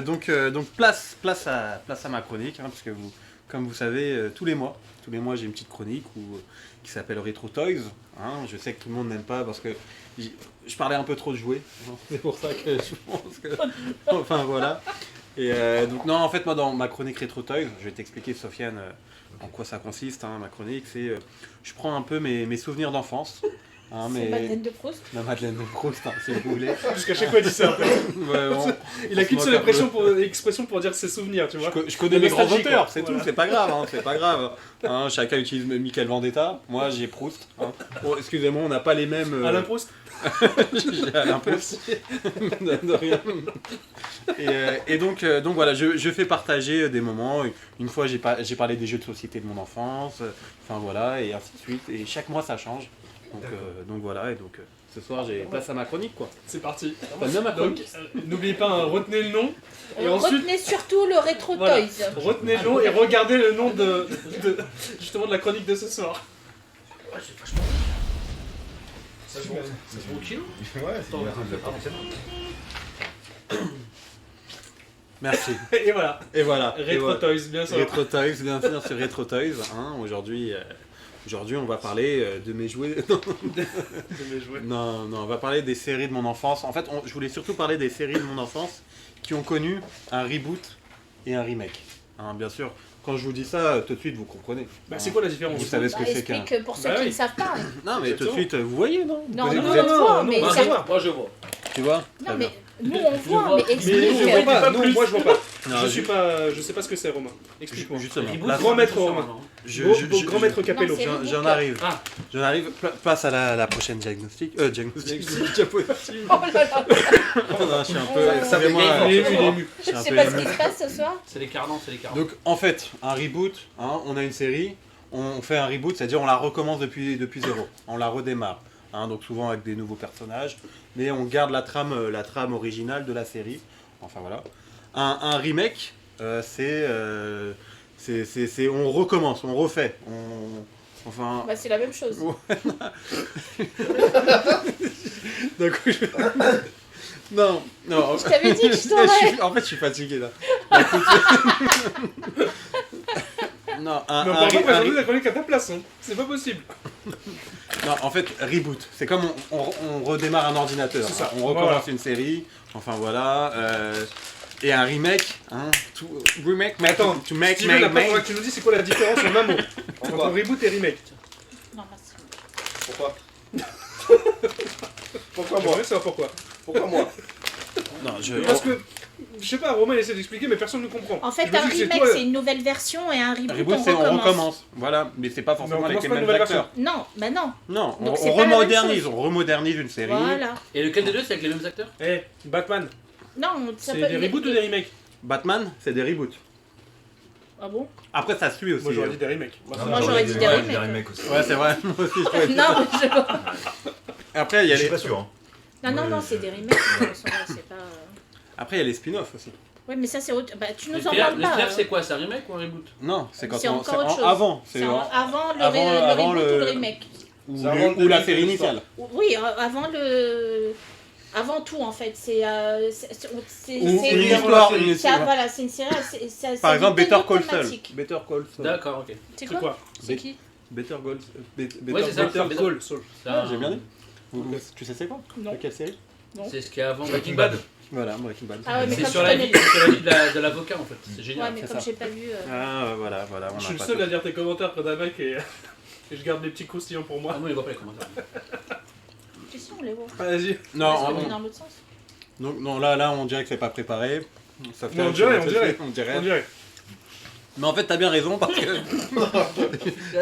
Donc place à ma chronique, hein, parce que comme vous savez, tous les mois j'ai une petite chronique qui s'appelle Retro Toys. Hein. Je sais que tout le monde n'aime pas parce que je parlais un peu trop de jouets. C'est pour ça que je pense que... Enfin voilà. Et donc non, en fait moi dans ma chronique Retro Toys, je vais t'expliquer Sofiane en quoi ça consiste. Hein, ma chronique, c'est je prends un peu mes souvenirs d'enfance. Hein, C'est Madeleine de Proust. La Madeleine de Proust, hein, si vous voulez. Jusqu'à chaque fois il dit ça. Ouais, Il a qu'une seule expression pour dire ses souvenirs, tu vois. Je connais mes grands nostalgie, auteurs, quoi. c'est Voilà. tout, c'est pas grave, hein, c'est pas grave. Hein, chacun utilise Michael Vendetta, moi j'ai Proust. Hein. Bon, excusez-moi, on n'a pas les mêmes... Alain Proust. J'ai Alain Proust. de rien. Et donc voilà, je fais partager des moments. Une fois j'ai parlé des jeux de société de mon enfance, enfin voilà, et ainsi de suite. Et chaque mois ça change. Donc voilà, et donc ce soir j'ai place à ma chronique quoi. C'est parti. T'as bien ma Donc, chronique. n'oubliez pas, hein, retenez le nom. Et ensuite, Retenez surtout le Retro voilà, Toys. retenez le nom et regardez le nom justement de la chronique de ce soir. Ouais, c'est vachement. Ça se vaut au kilo. Ouais, c'est bien. Merci. Et voilà. Et voilà. Retro Toys, bien sûr. Retro Toys, bien sûr, sur Retro Toys. Hein, aujourd'hui, on va parler de mes jouets. De mes jouets. Non, on va parler des séries de mon enfance. En fait, je voulais surtout parler des séries de mon enfance qui ont connu un reboot et un remake. Hein, bien sûr, quand je vous dis ça, tout de suite, vous comprenez. Bah, c'est quoi la différence? Vous savez ce que c'est qu'un... Explique pour ceux Bah qui oui. ne savent pas. Non, mais tout de Exactement. suite, vous voyez, non? Non, Vous non, êtes- on voit, mais moi, ça- je vois. Moi je vois. Tu vois? Non, Très mais bien. nous on voit, mais Mais explique. je vois pas. Non, moi je vois pas. Non, Je sais pas ce que c'est, Romain. Explique-moi. Justement. Reboot, Là, Grand maître c'est ça, Romain. non Grand maître Capello. Non, c'est- J'en arrive. Ah. J'en arrive. Passe à la prochaine diagnostic. Diagnostic. Diapositive. Oh là là, Oh non, je suis un peu... Oh. Excusez-moi. Il est ému. Je suis je un sais peu pas ce ému. qui se passe ce soir. C'est les carnants, c'est les carnants. Donc en fait, un reboot, hein, on a une série, on fait un reboot, c'est-à-dire on la recommence depuis zéro, on la redémarre. Hein, donc souvent avec des nouveaux personnages, mais on garde la trame originale de la série. Enfin voilà. Un remake, c'est on recommence, on refait. Enfin. Bah, c'est la même chose. D'un coup, non. Je t'avais dit que je t'aurais. En fait, je suis fatigué là. Non, Mais on peut pas présenter la chronique à ta place, hein. C'est pas possible. Non, en fait, reboot. C'est comme on redémarre un ordinateur. C'est ça. On recommence Voilà. une série. Enfin voilà. Et un remake. Hein, remake, Mais attends, to make, Steven, make, après, faudra make. que tu nous dises c'est quoi la différence en un mot entre reboot et remake. Non, merci. Pourquoi Pourquoi moi J'aimerais savoir pourquoi. Pourquoi moi Non, Parce que, je sais pas, Romain essaie d'expliquer, mais personne ne comprend. En fait, Je me un dis que remake, toi- c'est une nouvelle version et un reboot, reboot, c'est on recommence. Voilà, mais c'est pas forcément Mais on avec les commence mêmes pas une acteurs. Non, bah non. Non, Donc, c'est on pas la même remodernise. chose. On remodernise une série. Voilà. Et lequel des deux c'est avec les mêmes acteurs? Eh, Batman, Non, ça c'est peut... des reboots ou des remakes? Batman, c'est des reboots. Ah bon? Après, ça suit aussi. Moi j'aurais dit des remakes. Moi, j'aurais dit des remakes. aussi. Ouais, c'est vrai. Moi aussi, je pourrais dire. Non, je... Après, il y a Je suis les... pas sûr. Hein. non, c'est des remakes. C'est pas... Après, il y a les spin-offs aussi. Ouais, mais ça, c'est autre... Bah, tu Le nous en spin-off, parles pas. c'est quoi? C'est un remake ou un reboot? Non, c'est quand C'est on... encore autre chose. avant. C'est avant le avant reboot le- ou le remake. Ou, C'est avant le ou la début de série l'histoire. initiale. Oui, avant le... Avant tout, en fait. C'est... Ou une histoire. Une Ça, histoire. voilà, c'est une série... Par exemple, Better Call Saul. thématique. Better Call Saul. D'accord, ok. C'est C'est quoi? quoi? C'est qui? Better Call Saul. Ouais, c'est ça. Better Call Saul. C'est Ah, un- j'ai bien dit. Tu sais c'est quoi? Non. De quelle série? C'est ce qu'il y a avant Breaking Bad. Voilà, Breaking Bad. Ah ouais, mais C'est comme sur je la connais vie, pas- c'est sur la vie de l'avocat en fait. C'est Ouais, génial. mais c'est comme ça. j'ai pas vu... Ah, voilà. On Je a suis le pas seul tout. à lire tes commentaires quand d'un mec et je garde les petits croustillants pour Ah, moi. moi, il voit pas les commentaires. Tu sais, on les voit. Vas-y. Non, Parce qu'on est on- dans l'autre sens. donc, non, là, on dirait que c'est pas préparé. Ça fait Mais on un dirait, petit- on on dirait. On dirait. Mais en fait, t'as bien raison parce que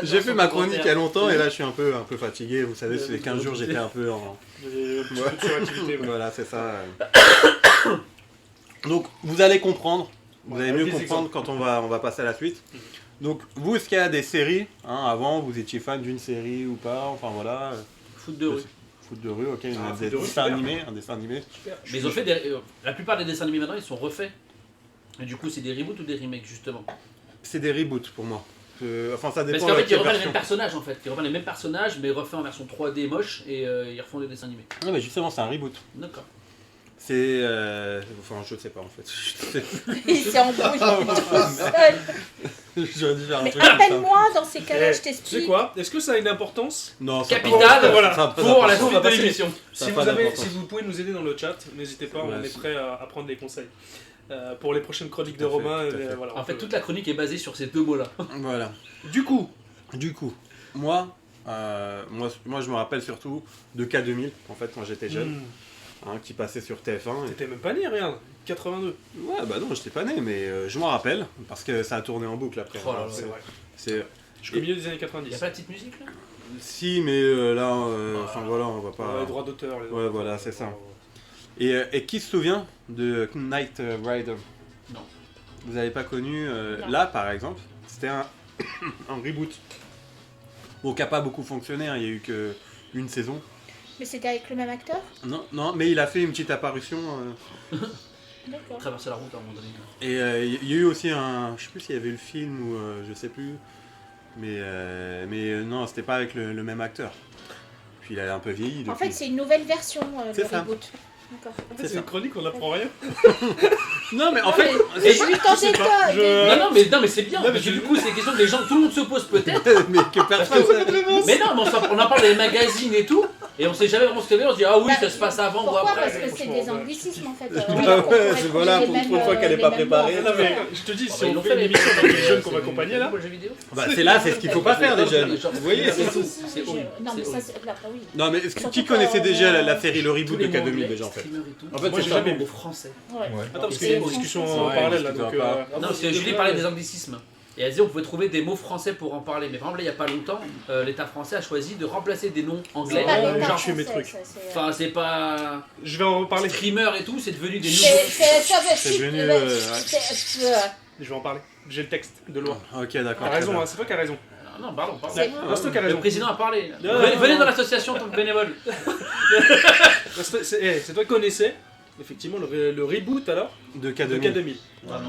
j'ai fait ma chronique il y a longtemps et là, je suis un peu fatigué. Vous savez, ces 15 jours, j'étais un peu en. J'ai un petit peu de suractivité. ouais. Voilà, c'est ça. Donc, vous allez comprendre. Vous allez mieux Des comprendre quand on va passer à la suite. Donc, vous, est-ce qu'il y a des séries hein, avant, vous étiez fan d'une série ou pas? Enfin, voilà. Foot de rue. Foot de rue, ok. Il y en a Foot des de rue, dessins super. animés, un dessin animé. Mais ils ont fait la plupart des dessins animés maintenant, ils sont refaits. Et du coup, c'est des reboots ou des remakes justement? C'est des reboots pour moi. Enfin, ça dépend Parce qu'en de fait, ils quelle reprennent les version. mêmes personnages en fait. Ils reprennent les mêmes personnages, mais refaits en version 3D moche et ils refont des dessins animés. Ouais, mais justement, c'est un reboot. D'accord. C'est. Enfin, je sais pas en fait. Il s'est embrouillé Ah, tout ouais. seul. J'aurais dû faire un Mais truc comme ça. appelle-moi dans ces cas-là, je Tu sais t'explique. quoi? Est-ce que ça a une importance? Non, ça Capitale, voilà, ça a pas pour la d'importance. suite de passer. l'émission. Ça Si a vous, pas d'importance. si vous pouvez nous aider dans le chat, n'hésitez pas, on Ouais, est si. prêt à prendre des conseils. Pour les prochaines chroniques Tout de à fait, Romain, tout à fait. voilà, En on fait, peut- toute la chronique est basée sur ces deux mots-là. Voilà. Du coup, Moi, je me rappelle surtout de K2000, en fait, quand j'étais jeune, qui passait sur TF1. t'étais même pas né, regarde, 82. Ouais, bah non, j'étais pas né, mais je m'en rappelle, parce que ça a tourné en boucle après. Oh là là. C'est vrai. C'est... Jusqu'au milieu des années Il y a 90. pas la petite musique là? Si, mais là, enfin voilà, on va pas... Les droits d'auteur. les droits Ouais, d'auteur. voilà, c'est ça. Et qui se souvient de Knight Rider? Non. Vous avez pas connu Non. là, par exemple, c'était un reboot. Bon, qui a pas beaucoup fonctionné, hein, il y a eu que une saison. Mais c'était avec le même acteur? Non, mais il a fait une petite apparition. D'accord. Traverser la route à un moment donné. Et il y a eu aussi un... Je sais plus s'il y avait eu le film ou je sais plus. Mais non, c'était pas avec le même acteur. Puis il a un peu vieilli depuis. En fait, c'est une nouvelle version, C'est le ça. reboot. D'accord. En fait, C'est c'est ça. une chronique, on n'apprend rien. Non, mais en Non, fait... mais je lui tendais pas, pas. je- Non, mais c'est bien, Non, mais parce que je- du coup, c'est une question que les gens, tout le monde se pose peut-être. mais que personne... Mais non, mais on en parle dans les magazines et tout, et on sait jamais vraiment ce que c'est. On se dit, ah oui, Bah, ça se passe avant ou Pourquoi? après. Parce que c'est franchement, des ouais. anglicismes en fait. Ah On ouais, pourrait c'est trouver voilà, les pour mêmes, une fois qu'elle est les pas mêmes préparée. mots, Non, en mais fait. je te dis, Bon, si bah, ils on l'ont fait fait une les émission avec des jeunes qu'on va c'est accompagner là. pour le jeu vidéo. Bah, c'est là, c'est ce qu'il faut pas faire des jeunes. Vous voyez C'est tout. Si, C'est je- horrible. Non, mais C'est ça, horrible. c'est là, oui. Non, mais est-ce que- Surtout qui connaissait quand- déjà la série Le Tous Reboot les de mots K2000 anglais, déjà en fait? streamers et tout. En fait, Moi, c'est j'ai ça. jamais Au français. Ouais. Attends, parce Et qu'il y a une c'est discussion français. en Ouais, parallèle là, je donc. sais pas. Non, parce que Julie parlait des anglicismes. Et elle disait on pouvait trouver des mots français pour en parler. Mais par exemple, là, il n'y a pas longtemps, l'État français a choisi de remplacer des noms C'est anglais. pas Ouais, l'État genre, je fais mes français, trucs. ça, c'est- Enfin, c'est pas. Je vais en reparler. Streamer et tout, c'est devenu des nouveaux. C'est devenu, Je vais en parler. J'ai le texte de loi. Ok, d'accord. T'as raison, très hein, c'est toi qui as raison. Non, pardon, pardon. C'est- C'est toi qui as Le raison. président a parlé. Non, Venez, non, venez non. dans l'association en tant que bénévole. C'est toi qui connaissais, effectivement, le reboot alors bien. De de K2000. K2000.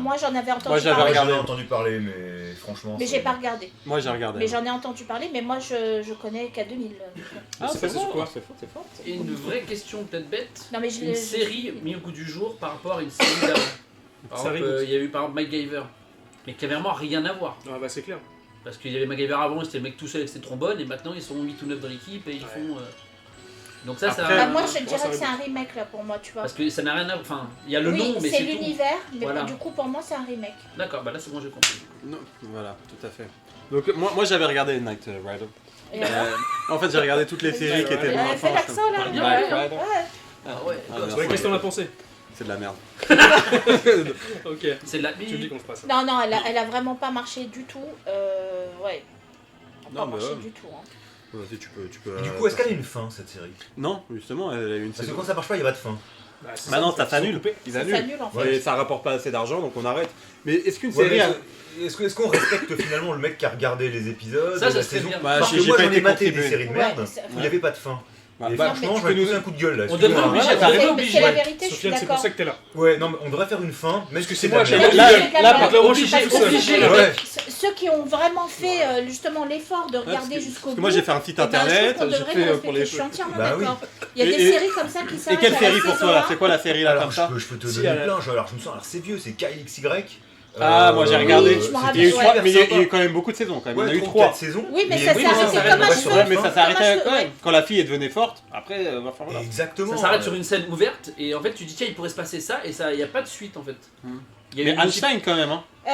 Moi j'en avais entendu Moi, j'avais parler, regardé. J'en ai entendu parler, mais franchement. mais c'est- j'ai pas regardé. Moi j'ai regardé. Mais j'en ai entendu parler, mais moi je connais K2000. Ah, C'est passé sur quoi? C'est fort, c'est fort. Et une vraie question peut-être bête. Non mais je Une série mise au goût du jour par rapport à une série d'avant. Par Ça exemple, reboot. il y a eu par exemple MacGyver. Mais qui avait vraiment rien à voir. Ah bah c'est clair. Parce qu'il y avait MacGyver avant, c'était le mec tout seul avec ses trombones, et maintenant ils sont 8 ou 9 dans l'équipe et ils Ouais. font. Donc ça, Après, ça. Bah, moi je te Bon, dirais ça que c'est un remake là pour moi, tu vois. Parce que ça n'a rien à. Enfin, il y a le Oui, nom, mais c'est c'est tout. l'univers, mais Voilà. du coup pour moi c'est un remake. D'accord, bah là c'est bon, j'ai compris. Non, voilà, tout à fait. Donc moi j'avais regardé Knight Rider. Et alors En fait j'ai regardé toutes les séries qui étaient de mon Elle fait enfance. l'accent là. Parle bien, Knight ouais. Rider. Ouais. Ah ouais. Ah, Ouais, merci. qu'est-ce que t'en as pensé? C'est de la merde. Ok. C'est de la. Tu me dis qu'on se passe. Non, non, elle a vraiment pas marché du tout. Ouais. Elle a Non, pas mais marché ouais. du tout. Hein. Vas-y, tu peux. Du coup, est-ce qu'elle a une fin cette série? Non, justement, elle a eu une Parce que saison. quand ça marche pas, il n'y a pas de fin. c'est Bah non, faut ça se s'annule. couper. Ils Ça annulent. s'annule en fait. Ouais. Et ça rapporte pas assez d'argent, donc on arrête. Mais est-ce qu'une Ouais, série. mais est-ce qu'on respecte finalement le mec qui a regardé les épisodes, Ça la serait saison? bien. Bah, Parce j'ai que moi pas j'en ai été maté des contribué. séries de Ouais, merde mais c'est- où il n'y avait pas de fin. Bah, Et bah, franchement, tu j'aurais peux nous- poussé un coup de gueule là. On devrait excuse-moi. obliger, Ouais, on t'as devrait raison. Mais obliger. c'est la vérité, je suis Sofiane, c'est pour d'accord. ça que t'es là. Ouais, non, mais on devrait faire une fin, même si c'est de moi, la j'ai- merde. Là, Là, là, par contre, moi, je Obligé, suis pas tout seul. obligé. Ouais. Ceux qui ont vraiment fait justement l'effort de parce regarder que- jusqu'au Parce bout. que moi j'ai fait un site eh ben, je trouve internet, qu'on j'ai devrait fait le pour respecter. les. Je suis entièrement Bah oui. d'accord. Il y a Et- des et- séries comme ça qui Et s'arrêtent quelle à la série pour saison toi là? un. C'est quoi la série là Alors comme ça? je peux te Si, donner elle a- plein, alors je me sens, alors c'est vieux, c'est KXY. Ah, moi j'ai regardé. Oui, je me Il y a eu rappelle, trois- ouais. mais il y a eu quand même beaucoup de saisons quand même. Il y en a eu 3. saisons. Oui, mais ça oui, s'est arrêté ça comme un s'arrête cheveu. Ouais, mais ça Comme s'est un arrêté cheveu, quand ouais. même. Quand la fille est devenue forte, après, va falloir là. Exactement. Ça s'arrête sur une scène ouverte et en fait tu dis tiens il pourrait se passer ça et ça il n'y a pas de suite en fait. Il y a Mais eu une Einstein quand même, hein. Euh,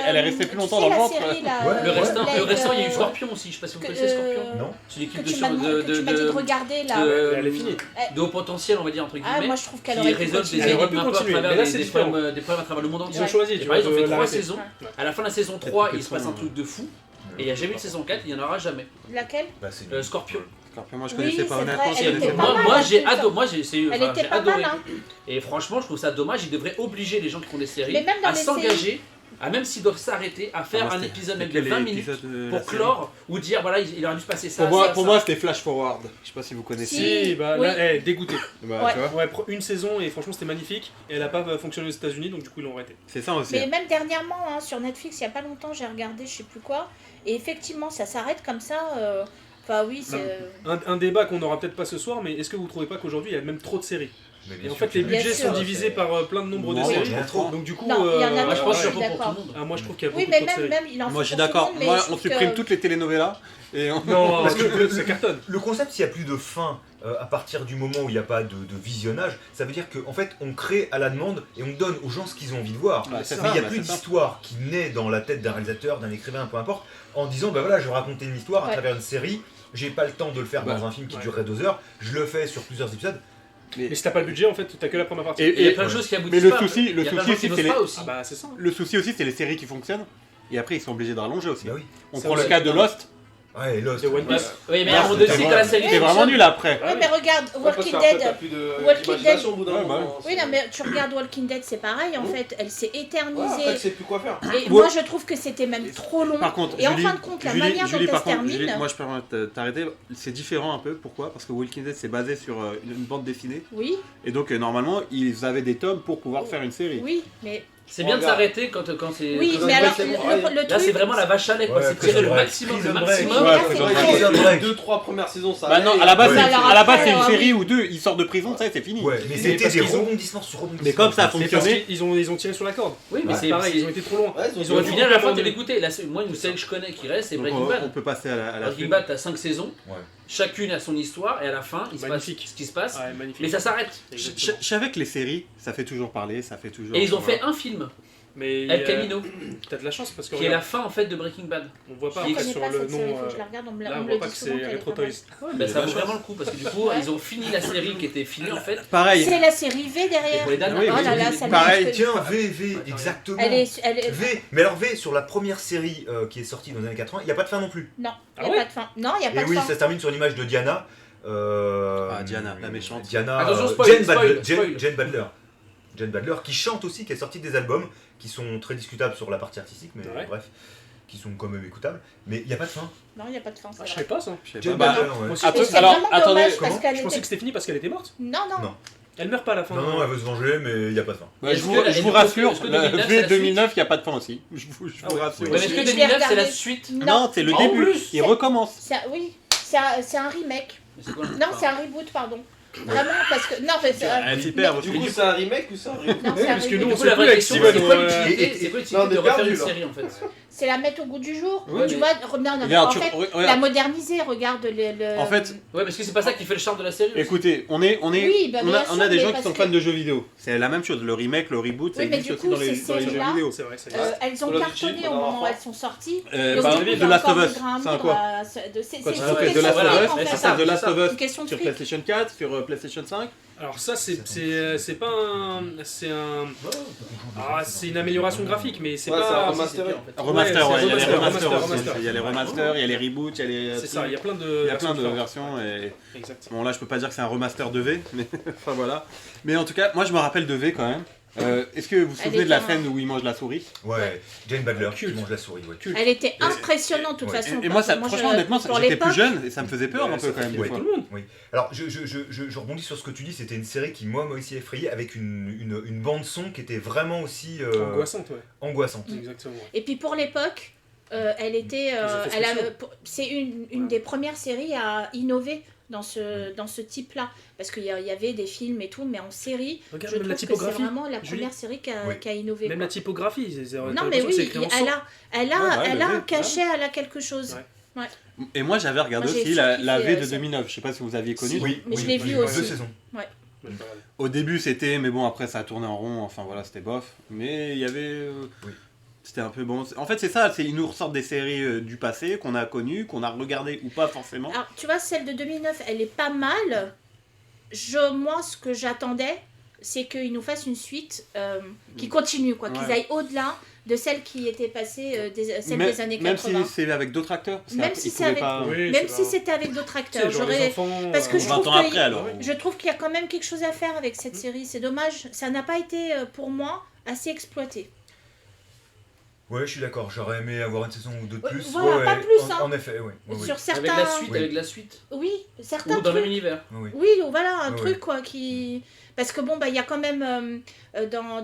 Elle est restée plus tu longtemps sais, dans le la ventre. série, là, Ouais. le restant, Blade, le restant il y a eu euh, Scorpion aussi, je sais pas si vous que, connaissez Scorpion. Non. C'est l'équipe que de tu m'as dit de regarder là. Elle est finie. de haut potentiel on va dire entre Ah, guillemets. moi je trouve qu'elle Qui aurait pu résolve des continuer. Elle aurait énigmes pu un peu à continuer, travers mais là, des c'est problèmes, différent. des problèmes à travers le monde Ils entier. ont choisi, Et tu pareil, vois, ils ont de fait 3 l'arrêter. saisons. À la fin de la saison 3 il se passe un truc de fou. Et il n'y a jamais eu de saison 4, il n'y en aura jamais. Laquelle? Bah, c'est Scorpion. Scorpion, moi je Oui, connaissais pas c'est honnêtement. vrai, je elle connaissais était pas. pas mal. Moi j'ai hein, adoré, moi j'ai Elle était j'ai pas adoré. mal, hein. Et franchement je trouve ça dommage, ils devraient obliger les gens qui font des séries Mais même dans à les s'engager, à même s'ils doivent s'arrêter, à faire Ah, moi, un c'était- épisode même de c'était 20 quel minutes épisode de la pour série clore ou dire voilà il aurait dû se passer ça. Pour moi, ça, pour ça. moi c'était Flash Forward. Je sais pas si vous connaissez. Si. Bah Oui. là, dégoûté. Bah, Ouais. tu vois, Ouais, une saison et franchement c'était magnifique. Et elle a pas fonctionné aux États-Unis donc du coup ils l'ont arrêté. c'est ça aussi. Mais même dernièrement, hein, sur Netflix, il y a pas longtemps, j'ai regardé je sais plus quoi. Et effectivement, ça s'arrête comme ça. Enfin, oui, c'est. Un débat qu'on n'aura peut-être pas ce soir, mais est-ce que vous trouvez pas qu'aujourd'hui il y a même trop de séries? Mais Et bien en sûr fait, les que- Bien budgets sûr. sont divisés par plein de nombres de Non, séries. il y en a trop. Donc du coup, Non, il y en a Moi, je pense que je c'est suis pour tout le d'accord. monde. moi je trouve qu'il y a Oui, beaucoup mais trop de séries. même il en faut Moi, je suis pour tout le d'accord. monde, mais Moi, je on trouve supprime que- toutes les telenovelas et on... Non, Parce que ça cartonne. Le concept, s'il n'y a plus de fin à partir du moment où il n'y a pas de visionnage, ça veut dire qu'en fait, on crée à la demande et on donne aux gens ce qu'ils ont envie de voir. Ouais, c'est Mais ça, il n'y a bah, plus c'est ça. d'histoire qui naît dans la tête d'un réalisateur, d'un écrivain, peu importe, en disant bah voilà, je vais raconter une histoire à Ouais. travers une série. J'ai pas le temps de le faire Bah, dans un film qui ouais. durerait 2 heures. Je le fais sur plusieurs épisodes. Mais si t'as pas le budget, en fait, t'as que la première partie. Et- Il y a plein de choses qui Mais aboutissent le pas. souci, Il y a plein de gens qui c'est n'osent les... pas aussi. Ah bah c'est ça. le souci aussi, c'est les séries qui fonctionnent. Et après, ils sont obligés de rallonger aussi. Bah oui. On Ça prend le aussi. cas de Lost. Ouais, Lost. The One Piece. Oui, mais Ah, à un moment donné, c'était c'est quand vrai. la série C'était vraiment fonctionne. nul après. Oui, mais regarde, Ouais, parce Walking qu'après, Dead. t'as plus Walking d'imagination au bout d'un Ouais, moment. Oui, non, mais tu regardes Walking Dead, c'est pareil, en fait, elle s'est Ouais, éternisée. après, tu sais plus quoi faire. Et Ouais. moi, je trouve que c'était même trop long. Par contre, Et en Julie, fin de compte, la Julie, manière dont Julie, elle par se contre, termine. Julie, moi je peux t'arrêter, c'est différent un peu. Pourquoi? Parce que Walking Dead c'est basé sur une bande dessinée. Oui, Et donc normalement, ils avaient des tomes pour pouvoir faire une série. oui, mais. C'est bien de Regarde. s'arrêter quand c'est. Oui, Prison mais Break, alors, c'est bon. le Là, c'est truc. vraiment la vache à lait, quoi. Ouais, C'est tirer Prison le Break. maximum, le Prison Break. maximum. Oui, Ouais, là, Prison c'est Break. vrai. Prison Break. Les 2-3 premières saisons, ça. Bah non, allait. à la base, Ouais. c'est Alors à la base, après, c'est une oui. série ou deux, ils sortent de prison, ça c'est fini. Ouais, mais Mais c'était parce des qu'ils ont- rebondissements sur rebondissements. Mais comme ça a Mais parce fonctionné, qu'ils ont tiré sur la corde. Oui, mais Ouais, c'est pareil, ils ont pareil. été trop loin. Ouais, Ils Au auraient dû final, à la fin, recommander. tu l'écoutais. Moi, une série que je connais qui reste, c'est donc, Breaking on Bad. peut passer à la Breaking suite. Bad, t'as 5 saisons. Ouais. Chacune a son histoire, et à la fin, il se passe Magnifique. ce qui se passe. Ouais, magnifique. Mais ça s'arrête. Je savais que les séries, ça fait toujours parler, ça fait toujours. Et ils ont voilà. fait un film, Mais El Camino, t'as de la chance parce que qui est la regarde, fin en fait de Breaking Bad. on voit pas Je Je après connais sur pas le cette série, nom. faut que je la regarde, on me Là, on on me voit le pas dit que souvent c'est qu'elle est Retro pas mal. Toys. Bah, ça vaut Ouais. vraiment le coup parce que du coup, Ouais. ils ont fini la série qui était finie en fait. Pareil. C'est la série V Et derrière. pour les dates, Oui, Oh oui, là oui, là, oui. ça me Pareil. dit que- Tiens, V, exactement. Elle est. V, mais alors V, sur la première série qui est sortie dans les années 80, il n'y a pas de fin non plus. Non, Ah il n'y a ouais pas de fin. Non, il n'y a pas Et de oui, fin. ça se termine sur l'image de Diana. Ah, Diana, la méchante. Diana, Attention, spoil, Jane, spoil, Badler, spoil. Jane Badler. Jane Badler, qui chante aussi, qui a sorti des albums qui sont très discutables sur la partie artistique, mais Ouais. bref, qui sont quand même écoutables. Mais il n'y a pas de fin. Non, il n'y a pas de fin. Ah, c'est je vrai. savais pas ça. Je sais Jane pas. Bah, Badler, ouais. Moi aussi. Attends, Et c'est alors, vraiment attendez, dommage comment parce qu'elle Je pensais était. que c'était fini parce qu'elle était morte. Non, non. Non. Elle meurt pas à la fin. Non, non, elle veut se venger, mais il n'y a pas de fin. bah, je Est-ce vous, que- je vous est-ce rassure, que la 2009, c'est la V 2009, il n'y a pas de fin aussi. Je vous Ah ouais. rassure. Oui. Ouais, mais est-ce que Je l'ai 2009 c'est la regardé. suite Non, c'est le En début. plus. Il recommence. Oui, c'est un remake. Mais c'est quoi le- Non, c'est un reboot, pardon. Vraiment, parce que. Non, mais c'est. Elle s'y perd. Du coup, c'est un remake ou c'est un reboot Non, c'est un parce que remake. nous, Du on coup, sait la plus vraie avec question, Steven. c'est quoi et- l'utilité c'est quoi Non, l'utilité on de est refaire perdu, une là. série en fait C'est la mettre au goût du jour. Oui, Tu mais- vois, non, mais Regarde, en tu- fait, regarde. la moderniser, regarde le. En fait, Ouais, parce que c'est pas ça qui fait le charme de la série. écoutez, Oui, bah, on bien a sûr, des mais gens qui parce sont que- fans de jeux vidéo. C'est la même chose. Le remake, le reboot, ça Oui, mais existe du aussi coup, dans les ces jeux séries-là, vidéo. C'est vrai, ça Elles ont Call of cartonné Duty, au Modern moment où Warfare. elles sont sorties. Bah, Donc, du coup, il y The a Last encore of du Us, grain à c'est un moudre quoi à- C'est Quand tu une fais The question Last de of fric, Us, en mais fait, ça ça. The Last of Us Une question de sur fric. PlayStation 4, sur PlayStation 5. Alors ça c'est pas un c'est un c'est une amélioration graphique mais c'est Ouais, c'est un pas remaster. Remaster, Ouais, ouais, il y a les remaster, remasters remaster, aussi. Il y a les remasters, il y a les reboots, il y a les. c'est ça, il y a plein de Il y a plein de différentes. versions et Exact. bon là je peux pas dire que c'est un remaster de V, mais enfin voilà. Mais en tout cas, moi je me rappelle de V quand même. Est-ce que vous vous Elle souvenez de la était scène où il mange la souris? Ouais, Jane Badler qui Culte. mange la souris, ouais. Elle était impressionnante de toute Ouais. façon. Et moi, ça, Parce que franchement, je- honnêtement, pour j'étais l'époque, plus jeune et ça me faisait peur Ouais, un peu ça quand même. fait des flipper fois. tout le monde. Alors, je rebondis sur ce que tu dis, c'était une série qui, moi, m'a aussi effrayé, avec une bande-son qui était vraiment aussi Angoissante, ouais. angoissante. Exactement. ouais. Et puis pour l'époque, elle était. effets Elle a- spéciaux. c'est une des premières séries à innover dans ce type-là. Parce qu'il y avait des films et tout, mais en série, Regarde, je même trouve la que c'est typographie. vraiment la Julie. première série qui Oui. a innové. Même quoi. la typographie, Non, mais oui, elle Ouais, a le un V, cachet, elle a quelque chose. Ouais. Et moi j'avais regardé Moi, j'ai aussi la surkiffé, V de ça. 2009, je sais pas si vous aviez connu. Si. Oui, Mais oui, je l'ai oui, vu oui, aussi. 2 saisons. Au début c'était, mais bon après ça a tourné en rond, enfin voilà c'était bof. Mais il y avait... Oui. C'était un peu bon. En fait c'est ça, ils nous ressortent des séries du passé qu'on a connues, qu'on a regardées ou pas forcément. Alors, tu vois, celle de 2009, elle est pas mal. Moi, ce que j'attendais, c'est qu'ils nous fassent une suite qui continue, quoi, qu'ils Ouais. aillent au-delà de celle qui était passée, celle Même- des années même 80. si c'est avec d'autres acteurs. parce Même qu'après, si ils c'est pouvaient avec- pas- Oui, Même c'est si pas- c'était avec d'autres Tu sais, acteurs, genre les j'aurais. enfants, Parce que je 20 trouve ans que- après alors. Je trouve qu'il y a quand même quelque chose à faire avec cette série. C'est dommage, ça n'a pas été pour moi assez exploité. Ouais, je suis d'accord, j'aurais aimé avoir une saison ou deux de Ouais, plus. voilà, Ouais, pas ouais, plus, hein. En effet, oui. Oui, oui. Sur certains. Avec la suite, Oui. avec la suite. Oui, certains Ou dans le même trucs. univers. Oui, oui. Oui, voilà, un Ouais, truc ouais. quoi qui. Parce que bon, bah, il y a quand même.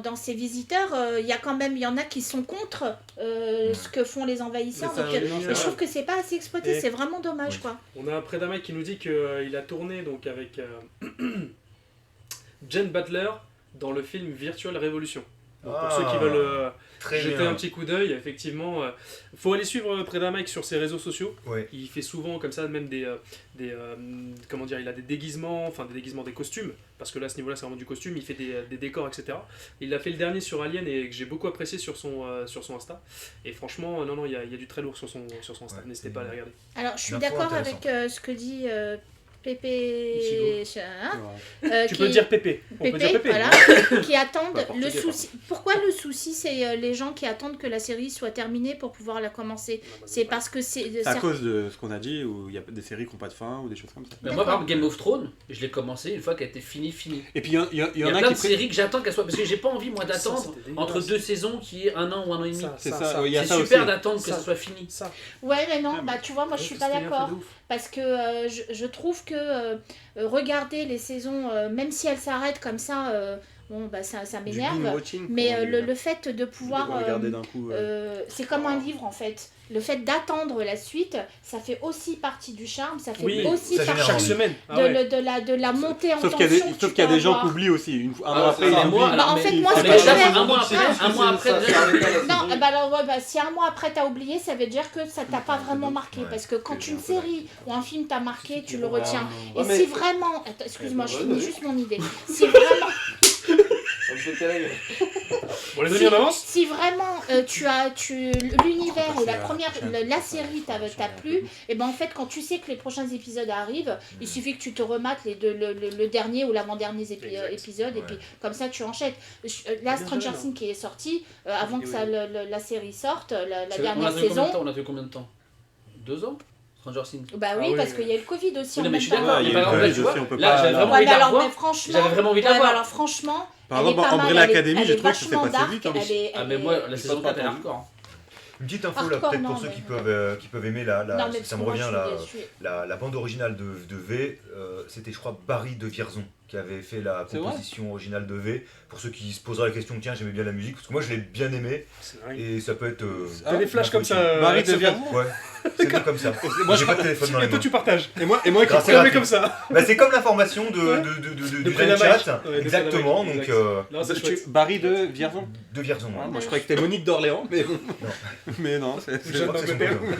Dans ces visiteurs, il y en a qui sont contre ce que font les envahisseurs. Mais ça, Donc, oui, non, c'est je vrai. trouve que c'est pas assez exploité, Et- c'est vraiment dommage Oui. quoi. On a près d'un mec qui nous dit qu'il a tourné donc avec Jen Butler dans le film Virtual Revolution. Donc, pour Ah, ceux qui veulent très jeter bien. un petit coup d'œil, effectivement, faut aller suivre Preda Mike sur ses réseaux sociaux. Ouais. Il fait souvent comme ça, même comment dire, il a des déguisements, des costumes, parce que là, à ce niveau-là, c'est vraiment du costume. Il fait des décors, etc. Il a fait le dernier sur Alien et que j'ai beaucoup apprécié sur son Insta. Et franchement, non, il y a du très lourd sur son Insta. Ouais, N'hésitez pas à aller regarder. Alors, je suis Une info d'accord intéressante. avec ce que dit Pépé. Hein, Tu qui- peux dire Pépé. On peut dire Pépé, Pépé. voilà, qui attendent Pas portugais, le souci. Pourquoi le souci, c'est les gens qui attendent que la série soit terminée pour pouvoir la commencer. C'est parce que c'est. C'est à cause de ce qu'on a dit, où il y a des séries qui n'ont pas de fin ou des choses comme ça. Mais moi, par exemple, Game of Thrones, je l'ai commencé une fois qu'elle était finie. Et puis il y Il y en a a plein qui de séries que j'attends qu'elles soient. Parce que j'ai pas envie, moi, Ça, d'attendre c'était dégueulasse. entre 2 saisons qui est 1 an ou 1 an et demi. C'est ça, il y a C'est ça super aussi. d'attendre que Ça. ce soit fini. Ça. Ouais, mais non, Ah, bah tu vois, moi je suis pas C'était bien fait d'accord. de ouf. Parce que je trouve que regarder les saisons, même si elles s'arrêtent comme ça, bon, bah ça Du binge m'énerve. watching, Mais comment on dit, le fait de pouvoir. regarder d'un coup. C'est comme un livre en fait. Le fait d'attendre la suite, ça fait aussi partie du charme, ça fait Oui, aussi ça génère partie Chaque envie. semaine. Ah de, ouais. de la montée en Sauf qu'il y a tension. des, sauf qu'il y a des gens qui oublient aussi. Un Ah, mois après, c'est ils ça. oublient. Moi, Bah, en fait, moi, Ah, ce mais que je là, fais. un mois après, Non, bah alors, ouais, bah, si un mois après t'as oublié, ça veut dire que ça t'a pas vraiment marqué. Ouais, Parce que quand c'est une un peu série ou un film t'a marqué, tu le retiens. Et Ouais, mais- si vraiment. Attends, excuse-moi, je Ouais, finis vas-y. juste mon idée. Si vraiment. On me fait la gueule. Bon, les amis, on avance. Si vraiment l'univers ou la première la série t'a plu, et ben en fait quand tu sais que les prochains épisodes arrivent, il suffit que tu te remates le dernier ou l'avant-dernier Exact. épisode et Ouais. puis comme ça tu enchaînes. Là Bien Stranger joué, Things qui est sorti avant que Oui, ça, oui. la série sorte, la On a dernière tenu combien de saison. temps On a tenu combien de temps 2 ans Stranger Things. Bah Ah oui, oui, parce oui. qu'il y a eu le Covid aussi Oui, en non, mais même je suis temps. d'accord. Ouais, il y a Mais par eu exemple, le tu vois, aussi, on peut là, pas- j'avais vraiment Ouais, envie mais de la alors, mais revoir. franchement, J'avais vraiment envie de la ouais, mais voir. alors franchement, Par elle est exemple, pas mal, Umbrella elle est- Academy, elle j'ai est trouvé que ça s'est vachement passé dark, vite, hein. elle est- Ah, elle mais est- moi, la J'ai saison pas 4 elle est attendu. hardcore. Une petite info là, Hardcore, peut-être non, pour ceux mais- qui peuvent aimer la, Non, mais ça me moi, revient je suis- la bande originale de V, c'était je crois Barry de Vierzon qui avait fait la C'est vrai composition originale de V. Pour ceux qui se poseraient la question, tiens j'aimais bien la musique, parce que moi je l'ai bien aimé C'est dingue. et ça peut être... T'as des flashs comme ça. Barry Axel. de Vierzon. Ouais, c'est bien comme ça. Moi, J'ai pas de téléphone dans Et les toi, mains. tu partages. Et moi qui Grâce à Jamais la comme ça. Bah, c'est comme l'information Ouais. du Preda chat. Mike. Ouais, de Exactement, Preda Mike, donc exact. Non, c'est chouette. Barry de Vierzon. de Vierzon. Ah, ouais. moi je croyais que c'était Monique d'Orléans, mais bon. Mais non, c'est. Je Je crois que c'est son Jeanne prénom.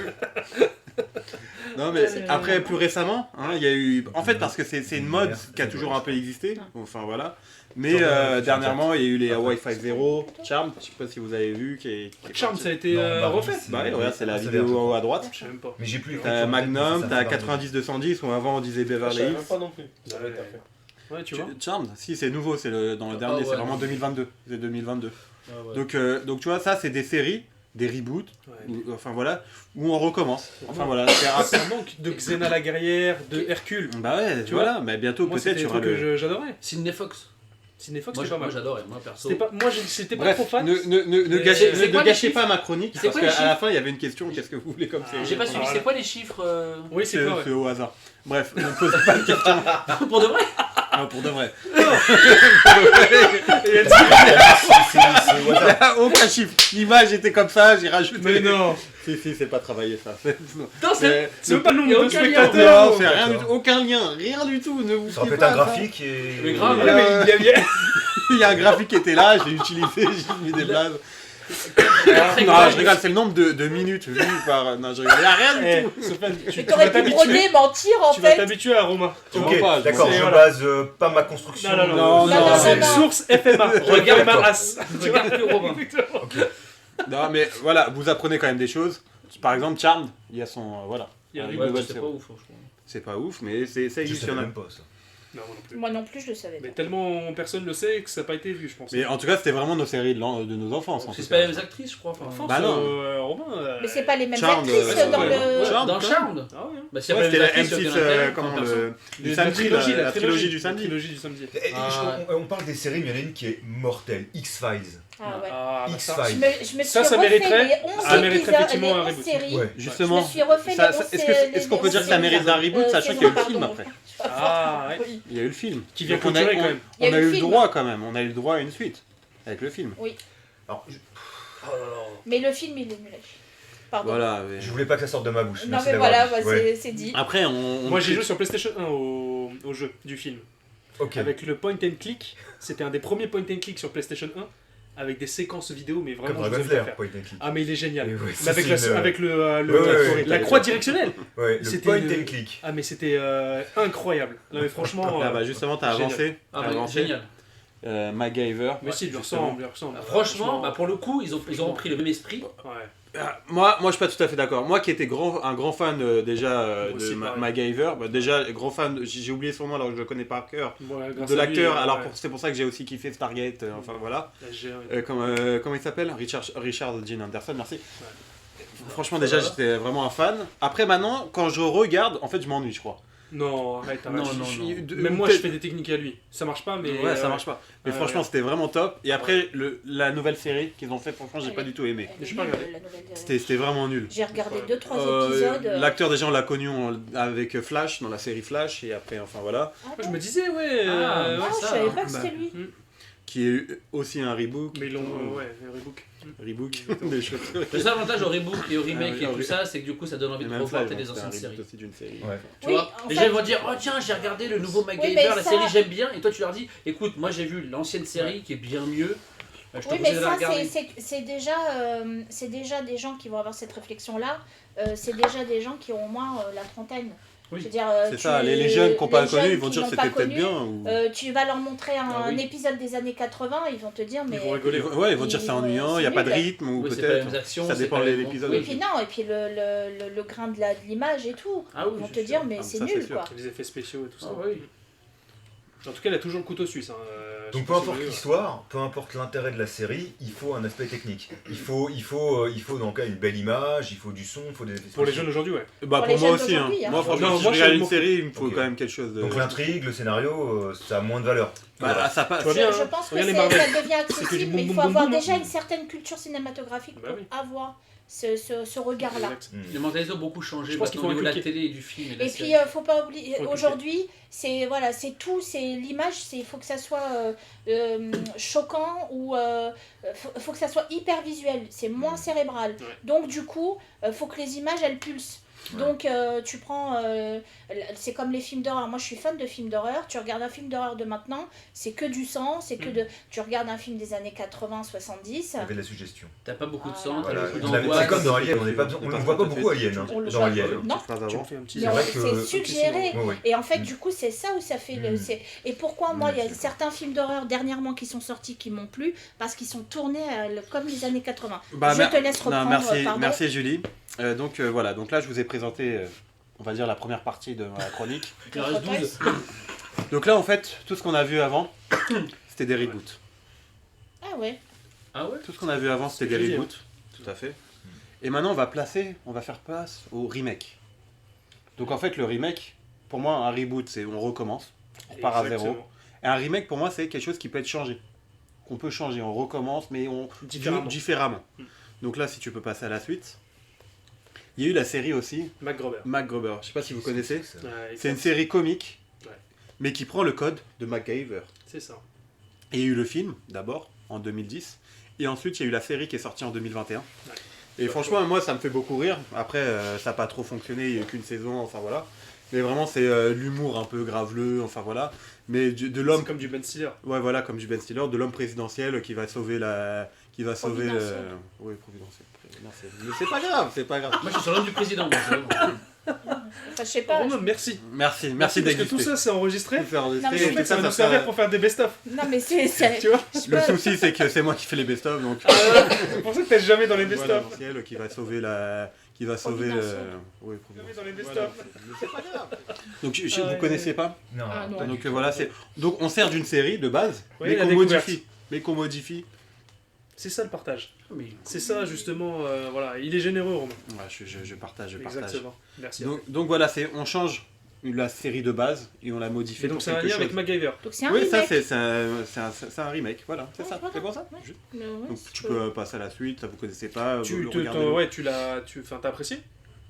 Non mais après plus récemment, hein, il y a eu. En fait parce que c'est une mode qui a toujours un peu existé. Enfin voilà. Mais dernièrement il y a eu les Hawaii 5-0, Charmed, je sais pas si vous avez vu qui est Charme, parti. ça a été Non, bah, refait. c'est- Bah ouais, regarde, c'est la Ah, ça vidéo vient, en haut à droite. Je sais même pas. Mais j'ai plus les T'as Magnum, t'as 90-210 ou avant on disait Je Beverly savais Hills. même pas non plus. Ça va être à faire. Ouais, tu vois. Charmed, si c'est nouveau, c'est dans le dernier, ouais. c'est vraiment 2022. C'est 2022. Ah ouais. Donc tu vois, ça c'est des séries, des reboots, Ouais. enfin voilà, où on recommence. Enfin voilà, C'est un manque de Xena la guerrière, de Hercule. bah ouais, tu vois, vois là, mais bientôt Moi, peut-être c'était il y des aura trucs que le. j'adorais. Sidney Fox. Sidney Fox, Moi, c'était pas moi mal. j'adorais, moi perso. C'était pas, moi, j'étais pas Bref, trop fan. ne Mais gâchez, c'est ne quoi les gâchez chiffres pas ma chronique, C'est parce quoi les qu'à la chiffres fin il y avait une question, qu'est-ce que vous voulez comme série J'ai pas suivi, Voilà. c'est quoi les chiffres Oui, c'est quoi, ouais. C'est au hasard. Bref, ne posez pas de questions. Pour de vrai Ah, pour de vrai. Et elle dit, C'est au Il n'y hasard. a aucun chiffre. L'image était comme ça, j'ai rajouté. mais non. Si, c'est pas travaillé ça. Non, c'est. C'est même pas le y a nombre de aucun lien. spectateurs. Non, c'est rien du d'accord. tout, aucun lien, rien du tout. Ne vous Ça aurait fiez pu être pas un à ça. graphique et... Mais grave, Ouais, mais il y a- Il y a un graphique qui était là, j'ai utilisé, j'ai mis des blagues. Très Non, grave. je rigole, c'est le nombre de minutes vues par. Non, je rigole. Il n'y a rien du Eh, tout. Sofiane, tu Mais vas t'aurais pu t'habituer. broder, mentir en Tu vas fait. t'habituer à Roma. Tu vois. Ok, pas, d'accord, c'est- je voilà. base pas ma construction. Non, non, non. Non, non, C'est non, non. source FMA. Regarde ma race. Tu vois. Regarde plus Robin. Non, mais voilà, vous apprenez quand même des choses. Par exemple, Charmed, il y a son. Voilà. Il y a un Une Ouais, nouvelle c'est série. pas ouf, franchement. C'est pas ouf, mais ça Je existe, il y savais en a. même pas ça. Non, moi non plus. Moi non plus, je le savais Mais pas. tellement personne le sait que ça n'a pas été vu, je pense. Mais en tout cas, c'était vraiment nos séries de nos enfances. en C'est tout pas cas. les mêmes actrices, je crois. Enfin, Enfin, Bah non. Romain. Mais c'est pas les mêmes Charmed, actrices dans ouais. le. Charmed, dans quand Charmed. Ah ouais. Bah, s'il y a Ouais, pas c'était les la actrices, il y a M6, aucun intérêt, comment enfin, perso. du samedi, la trilogie du La samedi. trilogie du samedi. Et Ah. on parle des séries, mais il y en a une qui est mortelle, X-Files. Ah ouais. Ah, bah ça. X-Files. Je me Ça, suis ça refait mériterait- les 11 ça mériterait épisodes, effectivement les un 11 reboot. séries. Ouais. Je Justement. me suis refait Ça- les ça- 11 Est-ce qu'on peut dire que ça mérite d'un reboot, sachant qu'il y a eu le film après? Ah, ouais. Oui. Il y a eu le film. Qui vient Donc on a- clôturer, on- quand même. Il y a On a eu le eu le film. droit quand même, on a eu le droit à une suite. Avec le film. Alors, Mais le film, il est nul. Pardon. Voilà. mais- je voulais pas que ça sorte de ma bouche. Non Merci mais d'avoir voilà, dit. bah, Ouais. c'est dit. Après, on. Moi j'ai joué sur PlayStation 1 au jeu du film. Ok. avec le point and click. C'était un des premiers point and click sur PlayStation 1 avec des séquences vidéo, mais Comme vraiment je vous Dragon invite à Slayer, faire. point and click. Ah mais il est génial. Et ouais, Mais ça, avec, c'est une- avec ouais, la croix directionnelle. Ouais, le c'était point une- and click. Ah mais c'était incroyable. Non mais franchement. Ah bah justement, t'as génial. avancé. Ah, T'as bah, avancé. génial. MacGyver. Mais si, il lui justement. ressemble, il lui ressemble. Franchement, bah, pour le coup, ils ont repris le même esprit. Ouais. Moi, je suis pas tout à fait d'accord. Moi qui étais un grand fan déjà Moi aussi, de pareil. MacGyver, bah, déjà grand fan, j'ai oublié son nom alors que je le connais par cœur, Ouais, grâce de à lui, l'acteur. Alors ouais. c'est pour ça que j'ai aussi kiffé Stargate, enfin voilà. J'ai- Comment il s'appelle Richard Dean Anderson, merci. Franchement déjà j'étais vraiment un fan. Après maintenant, quand je regarde, en fait je m'ennuie je crois. Non, arrête, arrête. Non, non, Je non. suis- Même moi, je fais des techniques à lui. Ça marche pas, mais. Ouais, ça marche pas. Mais ouais, franchement ouais. c'était vraiment top. Et après la nouvelle série qu'ils ont fait, franchement j'ai Elle pas est- du tout aimé. Elle est J'ai pas nulle, regardé. la nouvelle de- C'était vraiment nul. J'ai regardé 2-3 épisodes. L'acteur déjà on l'a connu avec Flash dans la série Flash et après enfin voilà. Ah, Moi, je me disais, ouais. Ah, ouais, Ah, je ça, savais hein. pas que c'était Bah. lui. Qui est aussi un reboot. Mais ils l'ont. Ouais, un rebook. Reboot des choses. Le seul avantage au reboot et au remake Ah oui, et tout oui. ça, c'est que du coup, ça donne envie Et de même revoir ça, peut-être des c'est un anciennes reboot séries. aussi d'une série. Ouais. Tu Oui, vois, en les fait- gens ils vont dire, oh tiens, j'ai regardé le nouveau MacGyver, mais la ça- série j'aime bien, et toi tu leur dis, écoute, moi j'ai vu l'ancienne série qui est bien mieux, je te Oui, mais conseille de la ça, regarder. c'est déjà des gens qui vont avoir cette réflexion-là. C'est déjà des gens qui ont au moins la trentaine. Oui. Je veux dire, C'est ça, les jeunes qui n'ont pas les connu, jeunes ils vont qui dire que l'ont pas c'était peut-être connu, bien. Ou... Tu vas leur montrer un, Ah oui. un épisode des années 80, ils vont te dire, mais. Ils vont rigoler. Ouais, ils vont dire c'est ennuyant, il n'y a pas de nul. rythme ou Oui, c'est pas les mêmes peut-être. actions, Ça c'est dépend pas de les- l'épisode. Et Oui. puis non, et puis le grain de l'image et tout. Ah oui, Ils vont je te suis dire, sûr. mais Ah, c'est ça, c'est nul sûr. quoi. Les effets spéciaux et tout ça. Ah oui. En tout cas, elle a toujours le couteau suisse. Hein. Donc peu importe l'histoire, peu importe l'intérêt de la série, il faut un aspect technique. Il faut dans le cas une belle image, il faut du son, il faut des effets Pour les spéciaux. jeunes aujourd'hui, ouais. Bah Pour pour les moi jeunes aussi. Hein. d'aujourd'hui, hein. Moi franchement, Non, si moi, je regarde j'aime une série, il me faut Ok. quand même quelque chose de. Donc l'intrigue, le scénario, ça a moins de valeur. Bah, ça passe. Tu vois bien, Je hein. pense que Regarde les ça Marvel. devient C'est que du accessible, mais il boum, faut boum, avoir boum, boum. déjà une certaine culture cinématographique Bah pour oui. avoir ce regard-là. Exact. Les mentalités ont beaucoup changé Je pense qu'il maintenant, au faut niveau de la inculquer. télé et du film. Et de la Et série. puis, faut pas oublier, Faut inculquer. aujourd'hui, c'est voilà, c'est tout, c'est l'image, il faut que ça soit choquant ou faut que ça soit hyper visuel, c'est moins cérébral. Ouais. Donc du coup, faut que les images elles pulsent. Ouais. Donc tu prends, c'est comme les films d'horreur. Moi je suis fan de films d'horreur. Tu regardes un film d'horreur de maintenant, c'est que du sang, c'est que de. Tu regardes un film des années 80, 70. Il y avait de la suggestion. T'as pas beaucoup de Voilà. sang, t'as Voilà. beaucoup Je l'avais- d'angoisse. C'est comme dans Alien, on ne le voit pas beaucoup Alien. Hein, On le dans voit- Alien. Non. Tu me fais un petit. C'est vrai que- C'est suggéré. Ouais, ouais. Et en fait, Mm. du coup, c'est ça où ça fait le. Mm. Et pourquoi, moi, il y a je sais pas. certains films d'horreur dernièrement qui sont sortis qui m'ont plu parce qu'ils sont tournés comme les années 80. Bah, Je te laisse reprendre. pardon. merci Julie. Donc voilà, donc là je vous ai présenté, on va dire la première partie de ma chronique. Il en reste 12. Donc là en fait, tout ce qu'on a vu avant, c'était des reboots. Ah ouais. Ah ouais. Tout ce qu'on a vu avant, c'était C'est des ce que je reboots. Tout à fait. Et maintenant on va faire place au remake. Donc en fait le remake, pour moi un reboot c'est on recommence, on repart à zéro. Exactement. Et un remake pour moi c'est quelque chose qui peut être changé. Qu'on peut changer, on recommence mais on Différemment. différemment. Donc là si tu peux passer à la suite. Il y a eu la série aussi, MacGruber. MacGruber. Je sais pas si vous connaissez. Ouais, C'est une série comique, Ouais. mais qui prend le code de MacGyver. C'est ça. Et il y a eu le film, d'abord, en 2010. Et ensuite, il y a eu la série qui est sortie en 2021. Ouais. Et Ça, franchement, moi, ça me fait beaucoup rire. Après, ça n'a pas trop fonctionné, il n'y a eu qu'une saison, enfin voilà. Mais vraiment, c'est l'humour un peu graveleux, enfin voilà. Mais de l'homme... C'est comme du Ben Stiller. Ouais, voilà, comme du Ben Stiller, de l'homme présidentiel qui va sauver la... Qui va sauver le... Providentiel. Oui, providentiel. Mais c'est pas grave, c'est pas grave. Moi je suis sur l'homme du président. moi, c'est bon. Enfin, je sais pas. Romain, merci. Merci Parce que d'exister. tout ça, c'est enregistré. Tout fait enregistrer, Non, mais et En fait, tout ça va nous ça servir pour faire des best-of. Non, mais c'est. Tu vois je Le peux- souci, c'est que c'est moi qui fais les best-of, donc... C'est pour ça que t'es jamais dans les Voilà, best-of. Ciel qui va sauver la... Qui va sauver... Providentiel. Oui, Jamais providentiel. dans les best-of. Voilà, c'est pas grave. Donc, vous Ouais. connaissez pas Non. Ah, non. pas du Donc tout. voilà, c'est... Donc on sert d'une série de base, Oui, mais la qu'on découverte. modifie. Mais qu'on modifie. C'est ça le partage. Mais C'est ça justement, voilà, il est généreux Romain. Ouais, je partage. Exactement. Merci. Donc voilà, on change la série de base et on la modifie Et donc pour c'est un quelque lien chose. avec MacGyver. Donc c'est un Oui, ça remake. c'est un remake, voilà, c'est Ouais, ça, voilà. c'est pour ça. Ouais. Juste. Mais ouais, Donc je tu peux- peux passer à la suite, ça vous connaissez pas, Tu le te, regardez-le. ouais, t'as apprécié?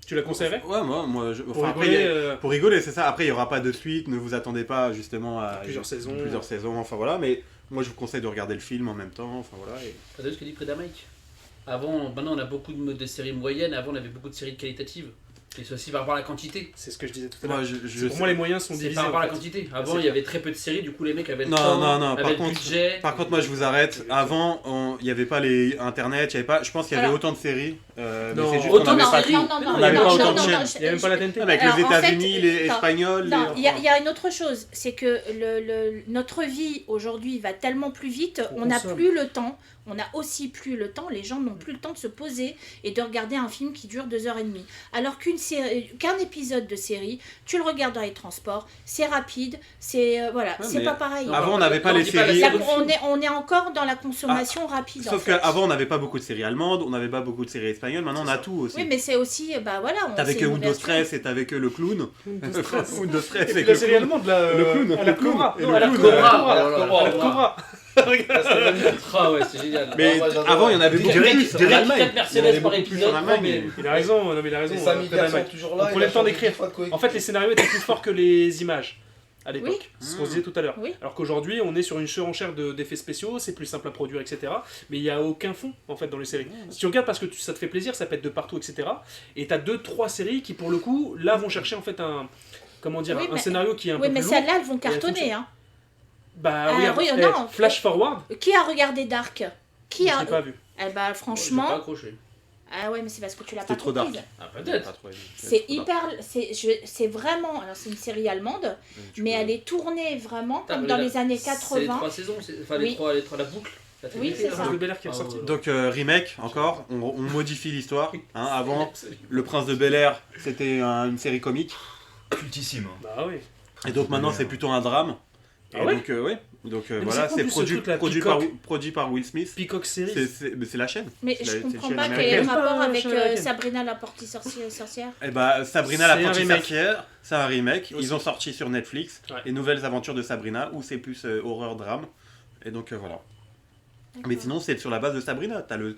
Tu la conseillerais? Ouais, moi, Pour enfin, après, rigoler, pour rigoler, c'est ça. Après, il n'y aura pas de suite, ne vous attendez pas justement à plusieurs saisons. plusieurs saisons, enfin voilà. Mais moi, je vous conseille de regarder le film en même temps, enfin voilà. Et... t'as vu ce que dit Preda Mike? Avant, maintenant on a beaucoup de séries moyennes, avant on avait beaucoup de séries qualitatives. Et c'est aussi par rapport à la quantité. C'est ce que je disais tout à l'heure. Moi, Pour moi, les moyens sont C'est divisés. par rapport à la en fait. quantité. Avant, c'est il y avait très peu de séries, du coup, les mecs avaient le Non, temps, non, avaient par le contre- budget. Par contre, moi je vous arrête. Avant, il n'y avait pas les internet, il y avait pas. Je pense qu'il y avait Alors- autant de séries. Mais Non. c'est juste Autant qu'on de avait pas séries. tout. non, On avait pas non, autant de non, chaînes. non, Il n'y a même pas la TNT. Avec Alors, les en fait, États-Unis, les non, Espagnols. Non, les... il y a une autre chose, c'est que notre vie aujourd'hui va tellement plus vite, on n'a consomme. plus le temps, on a aussi plus le temps, les gens n'ont plus le temps de se poser et de regarder un film qui dure 2h30. Alors qu'un épisode de série, tu le regardes dans les transports, c'est rapide, c'est voilà, Ouais, c'est mais pas pareil. Avant, on n'avait pas Non, les on dit pas la séries. série. On est encore dans la consommation rapide. en Sauf fait. qu'avant, on n'avait pas beaucoup de séries allemandes, on n'avait pas beaucoup de séries espagnoles. Maintenant, on a tout aussi. Oui, mais c'est aussi, bah voilà. T'avais c'est que une Undo version. Stress et t'avais que le clown. Undo Stress. Undo Stress Et et puis que la le série clown. allemande, là. Le clown, à le la clown. Cobra. Et Non, le à la clown. Cobra. À la À la Cobra. Ah ouais, c'est génial. Mais moi, j'adore. avant, il y en avait beaucoup Derek, plus en Derek, Allemagne. 4 Il y en avait Mercedes par beaucoup plus épisode. en Allemagne. mais- Il a raison, non mais il a raison. Les Sami Fred sont Allemagne. toujours là. On prenait le temps d'écrire. En En fait, les scénarios étaient plus forts que les images à l'époque. Oui. C'est ce qu'on se disait tout à l'heure. Oui. Alors qu'aujourd'hui, on est sur une surenchère d'effets spéciaux, c'est plus simple à produire, etc. Mais il n'y a aucun fond, en fait, dans les séries. Si tu regardes parce que ça te fait plaisir, ça pète de partout, etc. Et t'as 2-3 séries qui, pour le coup, là, vont chercher, en fait, comment dire, Oui, un mais- scénario qui est un Oui, peu mais plus lourd. celles-là, elles vont elle cartonner. fonctionne. Hein. Bah Ah, oui, oui, eh, non. Flash Forward, Qui a regardé Dark? Qui je a l'ai pas vu. Eh ben, J'ai pas franchement, accroché. ah ouais, mais c'est parce que tu l'as pas C'était trop dark. comprise. Ah, Pas peut-être. trop aimé. C'est trop dark. hyper, c'est vraiment, alors c'est une série allemande, Tu mais peux- elle est tournée vraiment T'as comme vu dans la- les années C'est les 80. 3 saisons, enfin Oui. les trois, la boucle. La Oui, télé, c'est là. ça. Prince de Bel Air qui est Ah, ressorti. ouais. Donc remake encore, on modifie l'histoire. Hein, avant, Le Prince de Bel Air, c'était une série comique. Cultissime. Hein. Bah oui. Et donc maintenant, c'est plutôt un drame. Ah Et ouais donc, ouais. Donc Mais voilà, c'est quoi, c'est en plus, ce produit, truc, là, produit par Will Smith. Peacock Series. Mais c'est la chaîne. Mais C'est je la- c'est comprends une pas chaîne quel est le américaine. rapport Pas avec chaîne américaine. Sabrina l'apprentie sorcière. Et bah Sabrina C'est l'apprentie un remake. sorcière, c'est un remake. Aussi. Ils ont sorti sur Netflix Ouais. les nouvelles aventures de Sabrina où c'est plus horreur drame. Et donc voilà. Mais sinon c'est sur la base de Sabrina. T'as les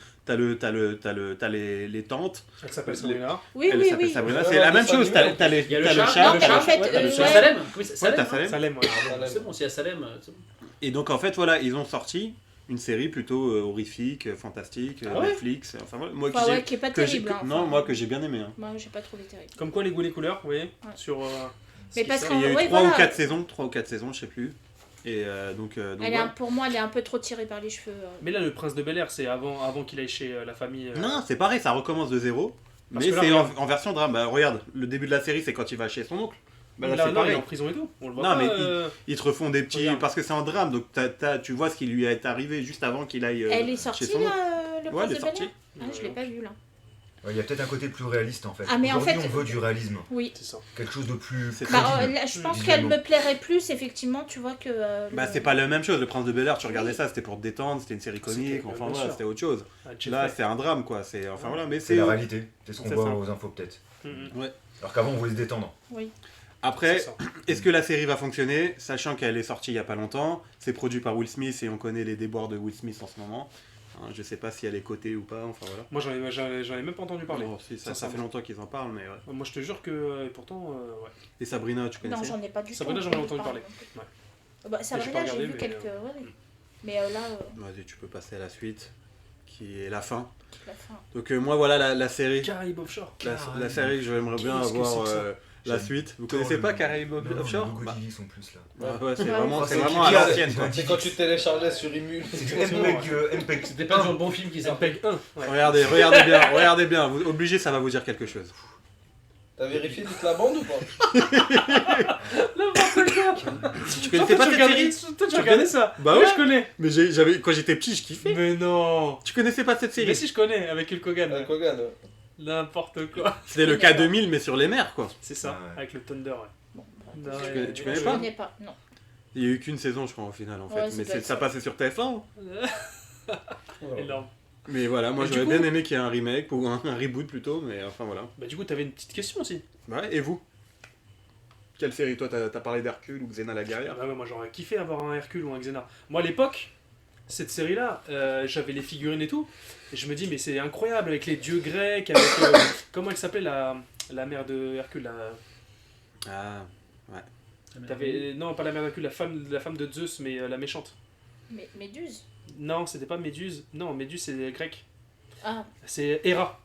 tantes. Elle s'appelle Sabrina. Oui, Elle oui, s'appelle oui. Sabrina. Ouais, C'est la ouais, même dessin chose. animé. T'as Il y a le le chat. chat. Non, mais en fait, Ouais, ouais. C'est à Salem. Comment ça- Ouais, Salem, t'as hein Salem. Salem, ouais. C'est bon, c'est à Salem. C'est bon. Et donc en fait voilà, ils ont sorti une série plutôt horrifique, fantastique, Ah ouais Netflix. Enfin voilà, moi Enfin, ouais, qui est pas que j'ai- terrible. hein, non, enfin. moi que j'ai bien aimé. Hein. Moi, j'ai pas trouvé terrible. Comme quoi les goûts et les couleurs, vous voyez, Ouais. sur... Mais parce Et il y a eu ouais, 3 voilà. ou 4 saisons, je sais plus. Et donc Elle est voilà. pour moi, elle est un peu trop tirée par les cheveux. Mais là, le Prince de Bel Air, c'est avant qu'il aille chez la famille... Non, c'est pareil, ça recommence de zéro. Parce Mais que là, c'est regarde. en version drame. Bah regarde, le début de la série, c'est quand il va chez son oncle. Bah là, là, c'est non, il est pareil. en prison et tout. On le voit Non, pas. mais ils te refont des petits. Regarde. Parce que c'est en drame, donc tu vois ce qui lui est arrivé juste avant qu'il aille. Elle est chez sortie, son là, oncle. le Ouais, Prince elle est de Bel sortie. Air Ah, je l'ai pas vu, là. Il y a peut-être un côté plus réaliste en fait. Ah, mais en Aujourd'hui, fait- on veut du réalisme. Oui. C'est ça. Quelque chose de plus. C'est Bah, crédible. là, je pense Visuellement. qu'elle me plairait plus, effectivement, tu vois, que... Bah, c'est pas la même chose. Le Prince de Bel Air, tu regardais ça, c'était pour te détendre, c'était une série comique, C'était- enfin bien voilà, sûr. c'était autre chose. Ah, Là, c'est un drame quoi. C'est enfin voilà, mais C'est c'est. la réalité. C'est ce qu'on C'est voit ça. aux infos peut-être. Mhm. Alors qu'avant on voulait se détendre. Oui. Après, C'est ça. est-ce que la série va fonctionner, sachant qu'elle est sortie il y a pas longtemps, c'est produit par Will Smith et on connaît les déboires de Will Smith en ce moment. Hein, je sais pas si elle est cotée ou pas, enfin voilà. Moi, j'en ai même pas entendu parler. Oh, si, ça Sincèrement. fait longtemps qu'ils en parlent, mais ouais. Moi, je te jure que... et pourtant, ouais. Et Sabrina, tu Non, connaissais j'en ai pas du tout. Sabrina, j'en ai entendu parler. Ouais. Bah, Sabrina, regardé, j'ai vu mais, quelques... ouais, oui. Mais là, Vas-y, tu peux passer à la suite, qui est la fin. la fin. Donc moi voilà la série. Caraïbes Offshore. La série que j'aimerais bien Qu'est-ce que avoir c'est que ça la J'aime suite. Vous Tant connaissez le- pas Caraïbes Non, non, Offshore Logo Bah, TV sont plus là. ouais, c'est Ouais. vraiment, C'est vraiment à qui a- l'ancienne. quoi. C'est quand tu téléchargeais sur Emule. C'est Effectivement, MPEG. C'était pas toujours le bon film qui sortait. MPEG 1. Ouais. Regardez bien. Vous, obligé, ça va vous dire quelque chose. T'as vérifié toute la bande ou pas? Tu connaissais pas cette série Toi, tu regardais ça. Bah Oui, ouais. je connais. Mais quand j'étais petit, je kiffais. Mais non. Tu connaissais pas cette Mais série si, je connais, avec Hulk Hogan. Avec Hogan, ouais. N'importe quoi. C'était le K2000 mais sur les mers quoi. C'est ça, Ah ouais. avec le Thunder, ouais. Bon, Non, Tu ouais, connais- tu connais je pas connais pas, non. Il y a eu qu'une saison je crois au final en fait. Ouais, ça mais doit être ça ça. passait sur TF1. Énorme. Mais voilà, moi Et du j'aurais coup- bien aimé qu'il y ait un remake ou un reboot plutôt, mais enfin voilà. Bah, du coup, t'avais une petite question aussi. Bah ouais, et vous Quelle série toi t'as parlé d'Hercule ou Xena la guerrière Ah ouais, moi, j'aurais kiffé avoir un Hercule ou un Xena. Moi, à l'époque, cette série-là, j'avais les figurines et tout. Et je me dis, mais c'est incroyable avec les dieux grecs, avec. Comment elle s'appelait la mère de Hercule Ah, Non, pas la mère d'Hercule, la femme de Zeus, mais la méchante. Méduse. Non, c'était pas Méduse. Non, Méduse, c'est grec. Ah, C'est Héra.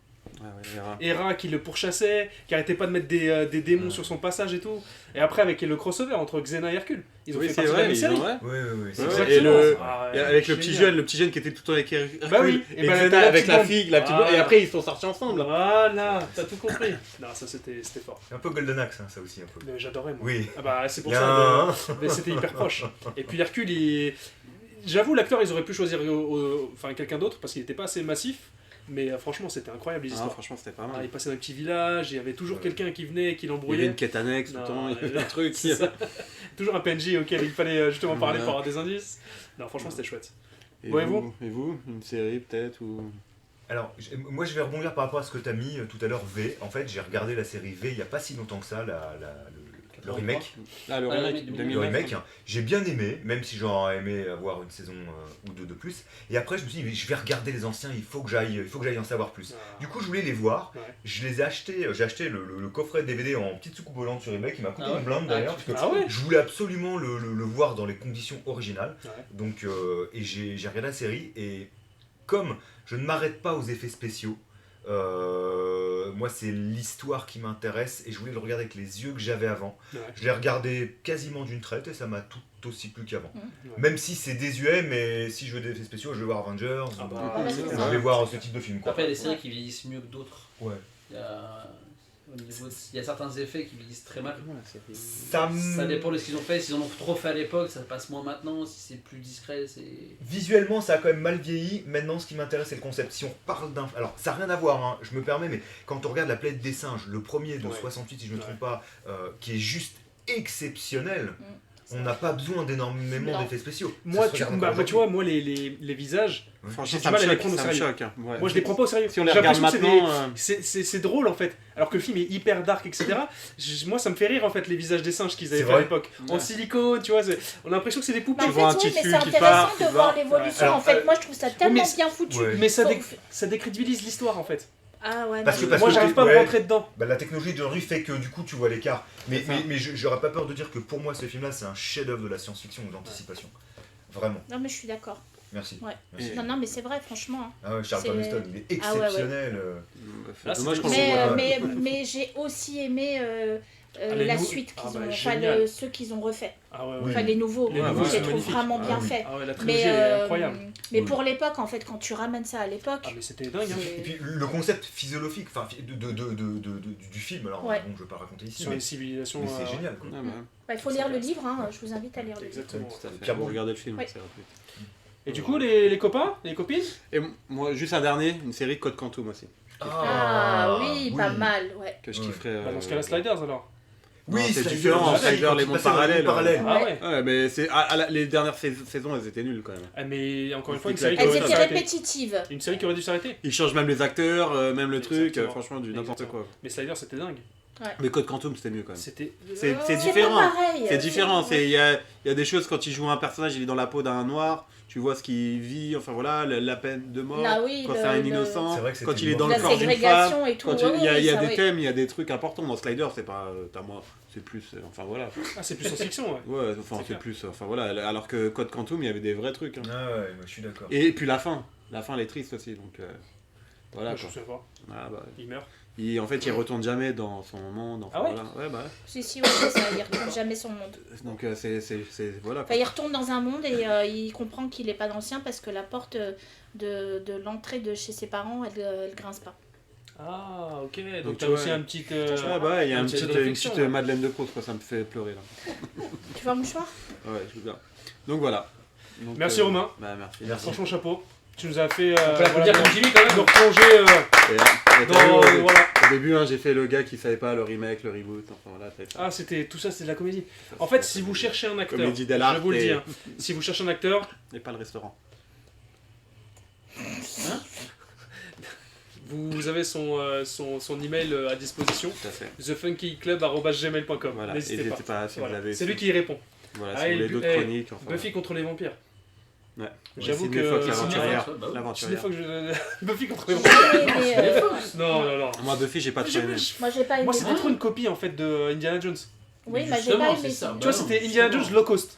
Hera qui le pourchassait, qui arrêtait pas de mettre des démons Ouais. sur son passage et tout. Et après, avec le crossover entre Xena et Hercule, ils ont Oui, fait c'est partie de la vrai, même ils série. ont- ouais. Ouais, c'est Ouais, exactement et le- ça. Ah, Et avec le génial. petit jeune qui était tout le temps avec Hercule. Bah oui, et et ben, Xena t'as la avec petite la blonde. fille, la petite Ah. blonde. Et après ils sont sortis ensemble. Voilà, t'as tout compris. Non, ça c'était fort. C'est un peu Golden Axe, hein, ça aussi, un peu. Mais j'adorais moi. Oui. Ah bah c'est pour Il y a ça, un- mais c'était hyper proche. Et puis Hercule, j'avoue, l'acteur, ils auraient pu choisir enfin, quelqu'un d'autre parce qu'il était pas assez massif. Mais franchement, c'était incroyable les Ah, histoires. franchement, c'était pas Ah, mal. il passait dans un petit village, il y avait toujours Ouais. quelqu'un qui venait et qui Il y avait l'embrouillait. une quête annexe tout le Non, temps, il y avait un truc. C'est ça. Toujours un PNJ auquel il fallait justement parler Voilà. pour avoir des indices. Non, franchement, c'était chouette. Et Ouais, et vous, une série peut-être ou... Alors, moi je vais rebondir par rapport à ce que tu as mis tout à l'heure, V. En fait, j'ai regardé la série V il n'y a pas si longtemps que ça, le remake. Ah, le Ah, remake, le 2009. Le remake, hein. J'ai bien aimé, même si j'aurais aimé avoir une saison ou deux de plus. Et après, je me suis dit, mais je vais regarder les anciens, il faut que j'aille en savoir plus. Du coup, je voulais les voir. Ouais. Je les ai achetés. J'ai acheté le coffret DVD en petite soucoupe volante sur eBay qui m'a coûté Ah ouais. une blinde d'ailleurs. Ah, Parce que Ah ouais. je voulais absolument le voir dans les conditions originales. Ouais. Donc, et j'ai regardé la série. Et comme je ne m'arrête pas aux effets spéciaux, moi c'est l'histoire qui m'intéresse et je voulais le regarder avec les yeux que j'avais avant. Ouais. Je l'ai regardé quasiment d'une traite et ça m'a tout aussi plu qu'avant. Ouais. Même si c'est désuet, mais si je veux des effets spéciaux, je vais voir Avengers, Ah ou- bah, Voilà, c'est je ça. vais voir ce type de film. Quoi. Après, il y a des séries qui vieillissent mieux que d'autres. Ouais. Il y a, il y a certains effets qui vieillissent très mal. Ça, Ça dépend de ce qu'ils ont fait. S'ils en ont trop fait à l'époque, ça passe moins maintenant. Si c'est plus discret, c'est. Visuellement, ça a quand même mal vieilli. Maintenant, ce qui m'intéresse, c'est le concept. Si on parle d'un. Alors, ça n'a rien à voir, hein, je me permets, mais quand on regarde La Planète des Singes, le premier de Ouais. 68, si je ne me Ouais. trompe pas, qui est juste exceptionnel, Mm. on n'a pas besoin d'énormément Non. d'effets spéciaux. Moi, Ça se regarde encore tu vois, moi, les visages, Franchement, J'ai ça du me mal à les choque, prendre au ça me sérieux. choque. Hein. Ouais. moi, je les prends pas au sérieux. Si on les J'ai regarde l'impression que c'est maintenant... c'est drôle en fait, alors que le film est hyper dark, etc. Moi, ça me fait rire en fait les visages des singes qu'ils avaient C'est fait à vrai. l'époque. En Ouais. silicone, tu vois, on a l'impression que c'est des poupées. Mais en Tu vois un fait, oui, petit mais cul c'est qui intéressant part, de qui voir part. l'évolution. Alors, En fait, moi, je trouve ça tellement mais bien foutu. Ouais. Mais ça, Sauf- ça décrédibilise l'histoire en fait. Ah ouais, Parce mais- que- Moi, j'arrive pas à me ouais. rentrer dedans. Bah, la technologie d'aujourd'hui fait que du coup tu vois l'écart. Mais, C'est ça. mais j'aurais pas peur de dire que pour moi ce film là c'est un chef-d'œuvre de la science-fiction ou de l'anticipation. Vraiment. Non, mais je suis d'accord. Merci. Ouais. Merci. Non, non, mais c'est vrai, franchement. hein. Ah ouais, Charles C'est- Palmerston, il est Ah ouais, ouais. exceptionnel. C'est Ah, dommage c'était- qu'on le Mais, voit. mais j'ai aussi aimé les la nou- suite Ah qu'ils bah, ont, génial. ceux qu'ils ont refait. Ah ouais, Oui. Enfin, les nouveaux. Les Ouais, nouveaux, je c'est les trouve magnifique. vraiment bien Ah oui. faits. Ah ouais, la trilogie Mais, elle est incroyable. mais Oui. pour l'époque, en fait, quand tu ramènes ça à l'époque, Ah mais c'était dingue. Hein. c'est- Et puis le concept physiologique enfin, du film, alors Ouais. bon, je vais pas le raconter ici, Sur mais, les civilisations. mais c'est génial. Quoi. Ah, bah, bah, il faut lire le livre. Hein. Je vous invite à lire le livre. Exactement. tout à fait. Pierre Bon, Boulle. regardez le film, Oui. c'est rapide. Et du coup, les copains, les copines Et moi, juste un dernier, une série Code Quantum aussi, Ah oui, pas mal, ouais. que je Ouais. kifferais. Bah, dans ce cas-là, Sliders alors. Oui, Non, c'est Sliders, différent, ouais, Sliders, quand les il mondes passait dans les parallèles. mondes Ah ouais. Ouais, mais c'est les dernières saisons, elles étaient nulles quand même. Ah, mais encore une fois, une C'était série qui Elles aurait dû étaient s'arrêter. répétitives. Une série qui aurait dû s'arrêter. Ils changent même les acteurs, même le truc, Exactement. franchement, du n'importe Exactement. quoi. Mais Sliders, c'était dingue. Mais Code Quantum, c'était mieux quand même. C'était. C'est C'est différent. pas pareil. C'est différent, ouais. il y a des choses quand il joue un personnage, il est dans la peau d'un noir, tu vois ce qu'il vit, enfin voilà, la peine de mort, Là, oui, quand le- c'est un le- innocent, C'est vrai que quand c'était il est dans dur. le La corps d'une femme, ségrégation et tout. quand ouais, il y a, ouais, il y a ça, des oui. thèmes, il y a des trucs importants. Dans Slider, c'est pas à moi, c'est plus, enfin voilà. Ah, c'est plus science-fiction, ouais. Ouais, enfin C'est c'est clair. plus, enfin voilà. Alors que Code Quantum, il y avait des vrais trucs. hein. Ah ouais, moi, je suis d'accord. Et puis la fin elle est triste aussi, donc voilà. Moi, je quoi. me souviens pas. Ah, bah, Il meurt. en fait, il retourne jamais dans son monde. Enfin, Ah ouais voilà. Ouais, bah. Si, si, ouais, c'est ça. Il retrouve jamais son monde. Donc c'est voilà. Enfin, il retourne dans un monde et il comprend qu'il n'est pas dans le sien parce que la porte de l'entrée de chez ses parents, elle grince pas. Ah, ok. Donc, Donc, tu t'as aussi vois, un petit. Ouais, bah, il y a un une petit petite, réflexion, ouais. Madeleine de Proust, quoi, ça me fait pleurer là. Tu vois mon choix? Ouais, je veux bien. Donc voilà. Donc, Merci, Romain. Bah, merci. Merci. Franchement, chapeau. Tu nous as fait. On peut l'applaudir comme Jimmy quand même. de replonger Et, t'as dans. vu, Voilà. au début, hein, j'ai fait le gars qui savait pas le remake, le reboot, enfin voilà. t'as fait ça. Ah, tout ça, c'est de la comédie. En fait, si vous cherchez un acteur, Comédie je dell'arte vous le dis, et- hein, si vous cherchez un acteur, Et pas le restaurant. vous avez son email à disposition, Tout à fait. thefunkyclub@gmail.com. Voilà. N'hésitez pas. pas si Voilà. vous avez. C'est lui qui y répond. Voilà, Ah, si et vous voulez Bu- d'autres eh, chroniques. Enfin, Buffy contre les vampires. Ouais. J'avoue Sidney que. Fox, Sidney l'aventurière. Fox, bah oui. L'aventurière. Fox, Buffy contre les Ouais, vampires. mais, Non, non, non. Moi, Buffy, j'ai pas trop aimé. moi, j'ai pas aimé. Moi, c'était trop une copie en fait de Indiana Jones. Oui, Mais bah, j'ai justement, pas c'est aimé. ça. Tu vois, Bah non, c'était Indiana justement. Jones low cost.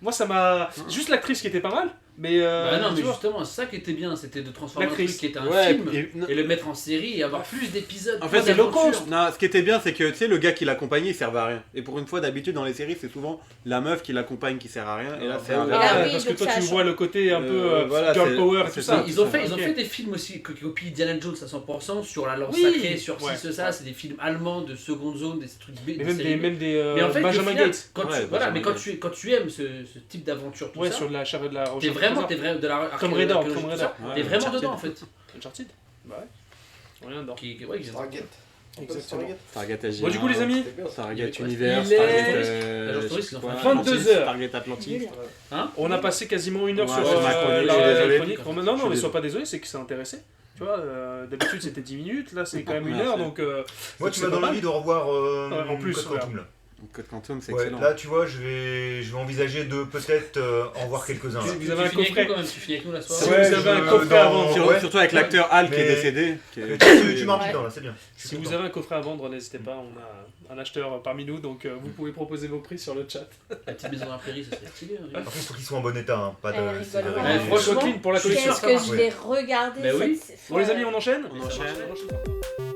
Moi, ça m'a. Juste l'actrice qui était pas mal, Mais, Bah non, tu mais vois, justement, c'est ça qui était bien, c'était de transformer un L'actrice. truc qui était un Ouais, film et- et le mettre en série et avoir plus d'épisodes. En plus fait, c'est d'aventures. Non, ce qui était bien, c'est que tu sais, le gars qui l'accompagnait, il servait à rien. Et pour une fois, d'habitude, dans les séries, c'est souvent la meuf qui l'accompagne qui sert à rien. Et là, c'est Ah, inversé. Ah oui, parce que donc toi ça tu change. vois le côté un peu voilà, girl c'est- power et c'est tout ça. ça. Ils ont fait, Ok. des films aussi qui copient Indiana Jones à 100% sur la lance Oui. sacrée, sur Ouais. ci, ça, c'est des films allemands de seconde zone, des trucs B. Mais même des Mais en fait, Benjamin au final, Gates. quand Ouais, tu, voilà, mais Benjamin quand tu aimes ce type d'aventure, tout Ouais, ça, sur de la charrue de la t'es recherche. vraiment, de trésor. de la Comme Raider, archéologie, comme tout Raider. ça, Ouais, t'es vraiment Uncharted. dedans en fait. Uncharted. Bah ouais. Rien dedans. Ouais, qui- Stargate. Exactement. Stargate SG1. Bon, du coup, les amis, C'était bien. Stargate Il Univers, est- Stargate. Agent je Stories, sais ils ont quoi, fait 22 Atlantis, heures. Stargate Atlantis. on a passé quasiment une heure Ouais, sur c'est ma chronique, la je suis désolé. chronique. Non, non, Je mais suis sois pas désolé, c'est que c'est intéressé. Tu vois, d'habitude c'était 10 minutes, là c'est quand même une Merci. heure, donc Moi, tu c'est m'as pas donné mal. envie de revoir Ouais, en plus, Code voilà. Quantum, là. Code Quantum, c'est Ouais, excellent. là, tu vois, je vais envisager de peut-être en voir quelques-uns. là. Vous avez un finis avec coffret. nous quand même, tu finis avec nous la Si soirée. Ouais, vous avez un je- coffret à vendre, Sur- ouais. Surtout avec l'acteur Hal qui est Mais- décédé. qui est- Mais tu m'as remis Ouais. dedans, là, c'est bien. Je suis Si vous content. avez un coffret à vendre, n'hésitez pas, on a un acheteur parmi nous, donc vous pouvez proposer vos prix sur le chat. La petite maison dans la prairie, ça serait stylé. hein. Par contre, il faut qu'ils soient en bon état, hein, pas de. Elle c'est rigole de- pas. Ouais, Franchement, franchement, clean pour la je suis collection. Qu'est-ce sûr que ça je va. l'ai regardé Bah oui. cette Bon les amis, on enchaîne On enchaîne. On enchaîne.